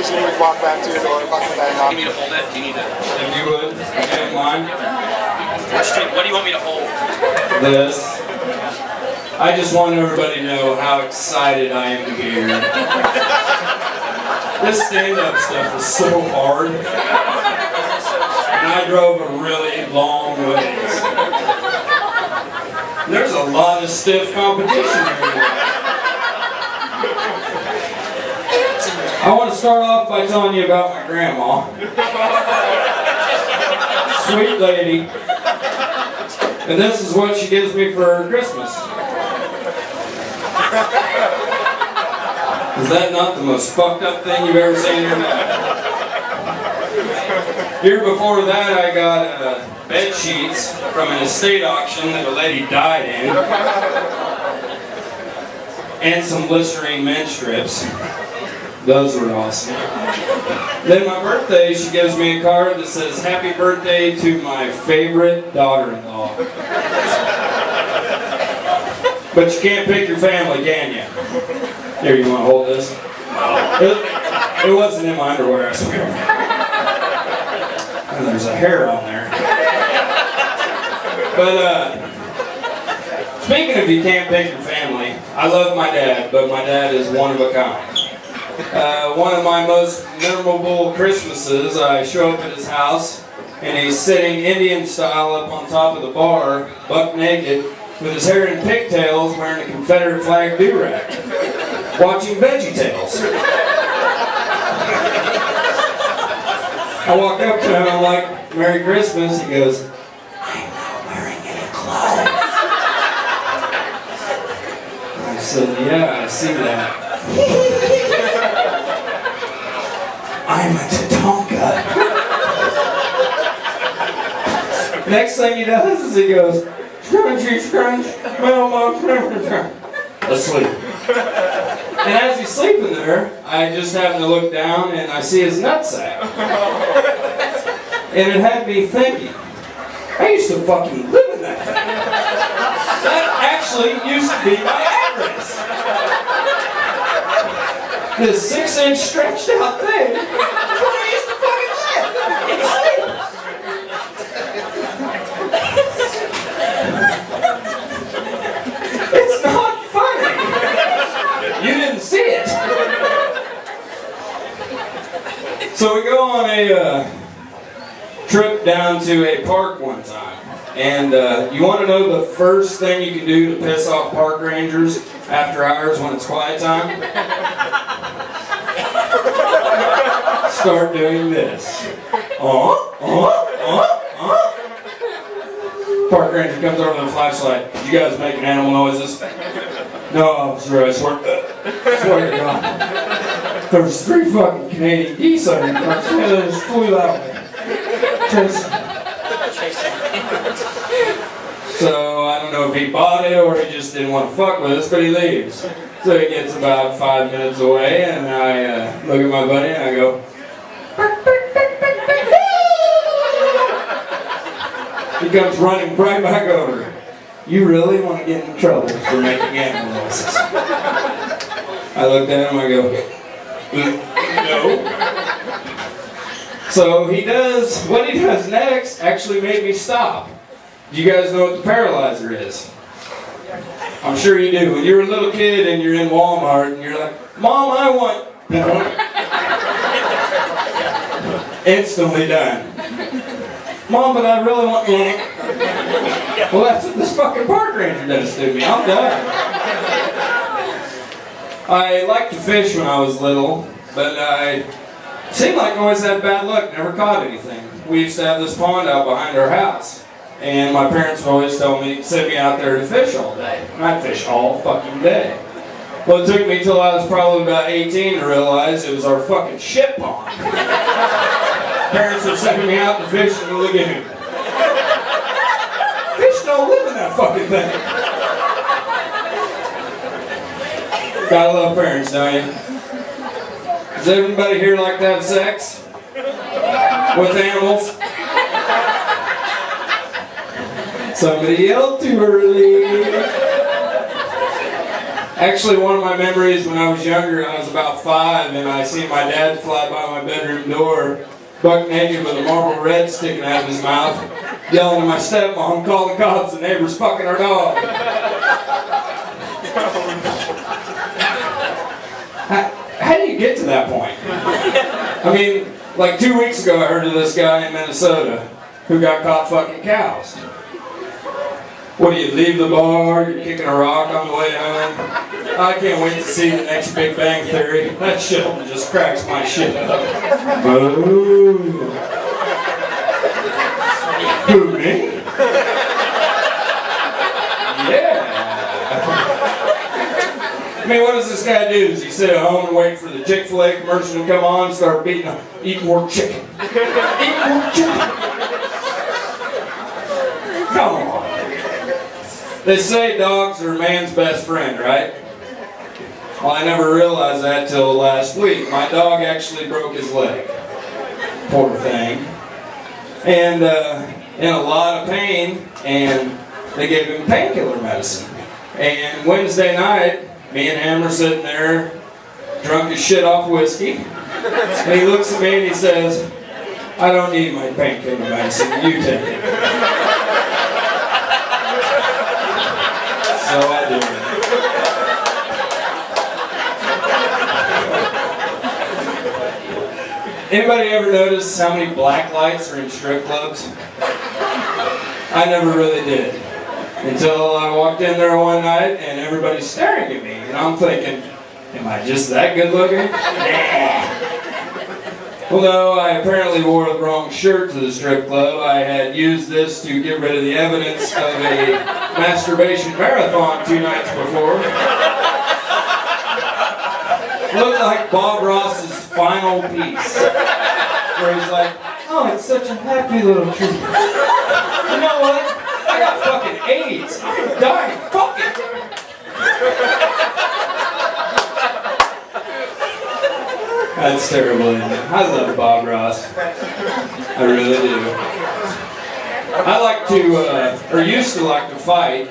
station, you would walk back to your door, fuck the bag off. Do you need to hold it? Do you need to? If you would, if you don't mind. What do you want me to hold? This. I just want everybody to know how excited I am to be here. This stand-up stuff is so hard. And I drove a really long ways. There's a lot of stiff competition here. I want to start off by telling you about my grandma. Sweet lady. And this is what she gives me for Christmas. Is that not the most fucked up thing you've ever seen in your life? Year before that, I got bed sheets from an estate auction that a lady died in. And some Listerine men strips. Those were awesome. Then my birthday, she gives me a card that says, "Happy birthday to my favorite daughter-in-law." But you can't pick your family, can you? Here, you want to hold this? It wasn't in my underwear, I swear. And there's a hair on there. But, speaking of you can't pick your family, I love my dad, but my dad is one of a kind. One of my most memorable Christmases, I show up at his house, and he's sitting Indian style up on top of the bar, buck naked, with his hair in pigtails, wearing a Confederate flag do-rag, watching VeggieTales. I walk up to him, I'm like, "Merry Christmas." He goes, "I'm not wearing any clothes." I said, "Yeah, I see that." "I'm a Tatonka." Next thing he does is he goes, "Scrunchy, scrunch, mailbox, asleep." And as he's sleeping there, I just happen to look down and I see his nutsack. And it had me thinking, I used to fucking live in that thing. That actually used to be my address. This 6-inch stretched out thing, that's where I used to fucking live. It's not funny. You didn't see it. So we go on a trip down to a park one time. And you want to know the first thing you can do to piss off park rangers after hours when it's quiet time? Start doing this. Park ranger comes over with a flashlight. "You guys making animal noises?" "No, officer, I swear to God. There was 3 fucking Canadian geese on your car. They just flew that way. So I don't know if he bought it or he just didn't want to fuck with us, but he leaves. So he gets about 5 minutes away, and I look at my buddy and I go, he comes running right back over. "You really want to get in trouble for making animal noises?" I looked at him and I go, "No." So he does, what he does next actually made me stop. Do you guys know what the paralyzer is? I'm sure you do. When you're a little kid and you're in Walmart and you're like, "Mom, I want..." Instantly done. "Mom, but I really want..." Well, that's what this fucking park ranger does to me. I'm done. I liked to fish when I was little, but I seemed like I always had bad luck, never caught anything. We used to have this pond out behind our house, and my parents would always tell me, send me out there to fish all day. And I'd fish all fucking day. Well, it took me till I was probably about 18 to realize it was our fucking shit pond. Parents were sending me out to fish in the lagoon. Fish don't live in that fucking thing. Gotta love parents, don't you? Does everybody here like to have sex? With animals? Somebody yelled too early. Actually, one of my memories when I was younger, I was about 5, and I seen my dad fly by my bedroom door, buck naked with a Marlboro Red sticking out of his mouth, yelling at my stepmom, call the cops, the neighbor's fucking our dog. How do you get to that point? I mean, like 2 weeks ago I heard of this guy in Minnesota who got caught fucking cows. What do you leave the bar? You're kicking a rock on the way home? I can't wait to see the next Big Bang Theory. That shit just cracks my shit up. Boo. Who, me? Yeah. I mean, what does this guy do? Does he sit at home and wait for the Chick-fil-A commercial to come on and start eat more chicken? Eat more chicken. Come on. They say dogs are man's best friend, right? Well, I never realized that till last week. My dog actually broke his leg. Poor thing. And in a lot of pain, and they gave him painkiller medicine. And Wednesday night, me and him are sitting there, drunk as shit off whiskey. And he looks at me and he says, I don't need my painkiller medicine, you take it. So I do. Anybody ever notice how many black lights are in strip clubs? I never really did. Until I walked in there one night and everybody's staring at me. And I'm thinking, am I just that good looking? Yeah. Well, no, I apparently wore the wrong shirt to the strip club. I had used this to get rid of the evidence of a masturbation marathon 2 nights before. Looked like Bob Ross's final piece, where he's like, oh, it's such a happy little treat. You know what? I got fucking AIDS. I'm dying. Fuck it. That's terrible, isn't it? I love Bob Ross. I really do. I like to, or used to like to fight,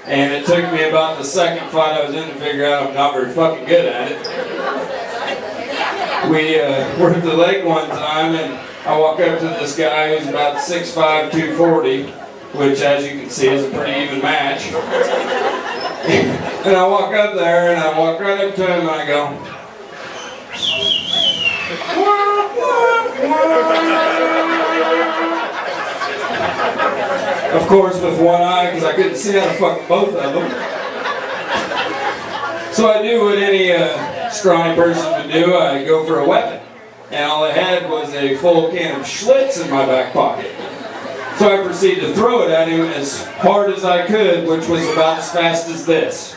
and it took me about the second fight I was in to figure out I'm not very fucking good at it. We were at the lake one time, and I walk up to this guy who's about 6'5", 240, which, as you can see, is a pretty even match. And I walk up there, and I walk right up to him, and I go, of course, with one eye, because I couldn't see how to fuck both of them. So I do what any scrawny person would do. I go for a weapon. And all I had was a full can of Schlitz in my back pocket. So I proceeded to throw it at him as hard as I could, which was about as fast as this.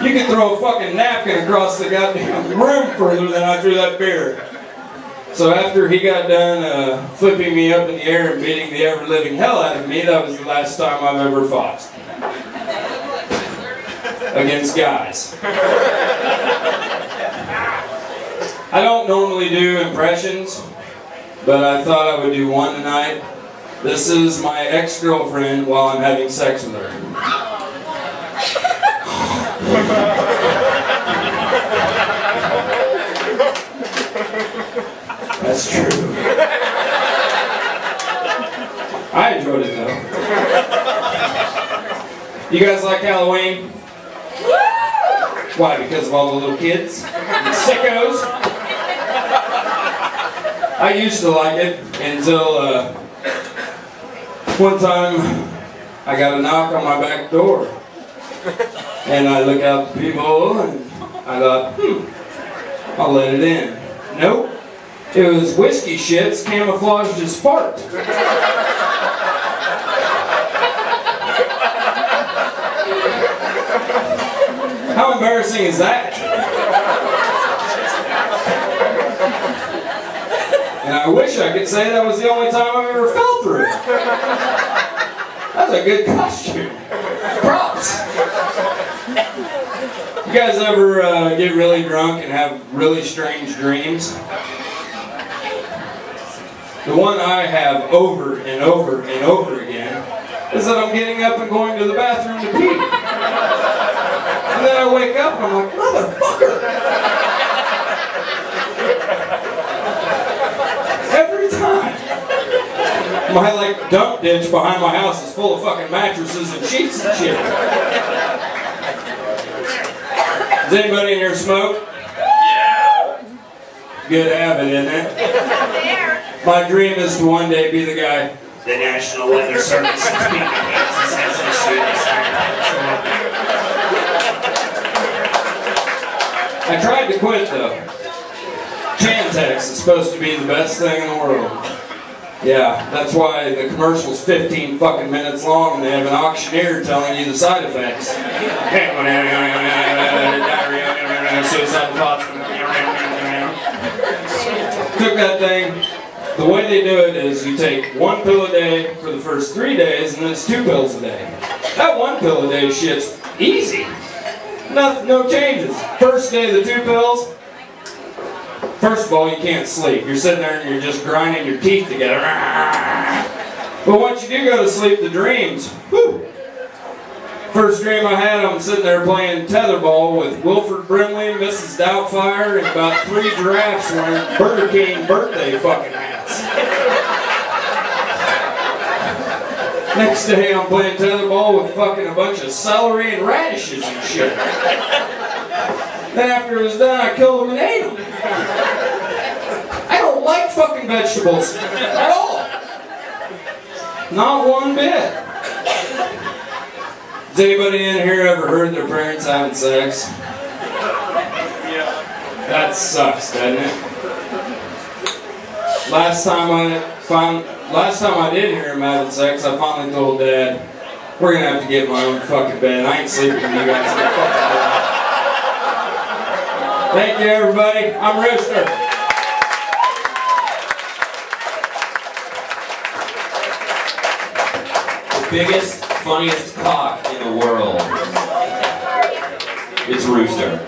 You could throw a fucking napkin across the goddamn room further than I threw that beer. So after he got done flipping me up in the air and beating the ever-living hell out of me, that was the last time I've ever fought. Against guys. I don't normally do impressions, but I thought I would do one tonight. This is my ex-girlfriend while I'm having sex with her. That's true. I enjoyed it though. You guys like Halloween? Why? Because of all the little kids? The sickos? I used to like it until one time I got a knock on my back door. And I look out at the people and I thought, I'll let it in. Nope. It was whiskey shits camouflaged as fart. How embarrassing is that? And I wish I could say that was the only time I've ever fell through it. That's a good costume. Props. You guys ever get really drunk and have really strange dreams? The one I have over and over and over again is that I'm getting up and going to the bathroom to pee. And then I wake up and I'm like, motherfucker! Every time. My like dump ditch behind my house is full of fucking mattresses and sheets and shit. Does anybody in here smoke? Yeah. Good habit, isn't it? My dream is to one day be the guy. The National Weather Service is being Kansas has issued a I tried to quit though. Chantex is supposed to be the best thing in the world. Yeah, that's why the commercial's 15 fucking minutes long and they have an auctioneer telling you the side effects. Suicide thoughts. Took that thing. The way they do it is you take 1 pill a day for the first 3 days and then it's 2 pills a day. That 1 pill a day shit's easy. No changes. First day the 2 pills. First of all, you can't sleep. You're sitting there and you're just grinding your teeth together. But once you do go to sleep, the dreams, whew. First dream I had, I'm sitting there playing tetherball with Wilford Brimley, Mrs. Doubtfire, and about 3 giraffes wearing Burger King birthday fucking hats. Next day, I'm playing tetherball with fucking a bunch of celery and radishes and shit. Then after it was done, I killed them and ate them. I don't like fucking vegetables at all. Not one bit. Has anybody in here ever heard their parents having sex? That sucks, doesn't it? Last time I did hear him having sex, I finally told Dad, we're gonna have to get my own fucking bed. I ain't sleeping with you guys in the fucking bed. Thank you, everybody. I'm Rooster. The biggest, funniest cock in the world. It's Rooster.